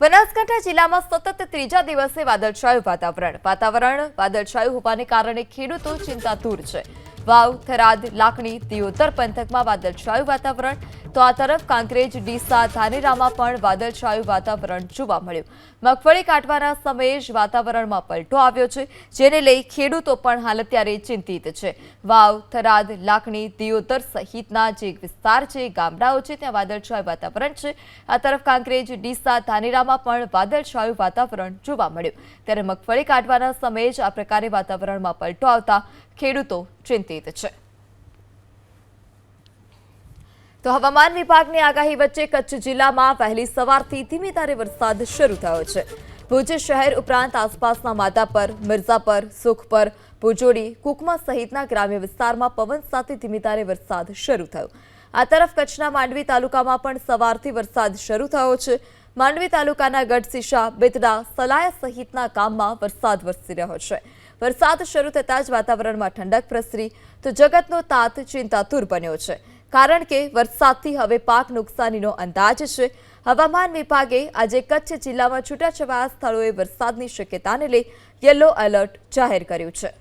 બનાસકાંઠા જિલ્લામાં સતત ત્રીજા દિવસે વાદળછાયું વાદળછાયું હોવાને કારણે ખેડૂતો ચિંતાતુર છે। વાવ, થરાદ, લાખણી, દિયોદર પંથકમાં વાદળછાયું વાતાવરણ તો આ તરફ કાંકરેજ, ડીસા, ધાનેરામાં પણ વાદળછાયું વાતાવરણ જોવા મળ્યું। મગફળી કાઢવાના સમયે જ વાતાવરણમાં પલટો આવ્યો છે, જેને લઈ ખેડૂતો પણ હાલ અત્યારે ચિંતિત છે। વાવ, થરાદ, લાખણી, દિયોદર સહિતના જે વિસ્તાર છે, ગામડાઓ છે, ત્યાં વાદળછાયું વાતાવરણ છે। આ તરફ કાંકરેજ, ડીસા, ધાનેરામાં પણ વાદળછાયું વાતાવરણ જોવા મળ્યું, ત્યારે મગફળી કાઢવાના સમયે જ આ પ્રકારે વાતાવરણમાં પલટો આવતા ખેડૂતો ચિંતિત છે। તો હવામાન વિભાગની આગાહી વચ્ચે કચ્છ જિલ્લામાં વહેલી સવારથી ધીમી ધારે વરસાદ શરૂ થયો છે। ભુજ શહેર ઉપરાંત આસપાસના માધાપર, મિર્ઝાપર, સુખપર, ભુજોડી, કુકમા સહિતના ગ્રામ્ય વિસ્તારમાં પવન સાથે ધીમી ધારે વરસાદ શરૂ થયો। આ તરફ કચ્છના માંડવી તાલુકામાં પણ સવારથી વરસાદ શરૂ થયો છે। માંડવી તાલુકાના ગઢસીસા, બેતડા, સલાયા સહિતના ગામમાં વરસાદ વરસી રહ્યો છે। વરસાદ શરૂ થતાં જ વાતાવરણમાં ઠંડક પ્રસરી તો જગતનો તાત ચિંતાતુર બન્યો છે, કારણ કે વરસાદથી હવે પાક નુકસાનીનો અંદાજ છે। હવામાન વિભાગે આજે કચ્છ જિલ્લામાં છૂટાછવાયા સ્થળોએ વરસાદની શક્યતાને લઈ યલો એલર્ટ જાહેર કર્યું છે।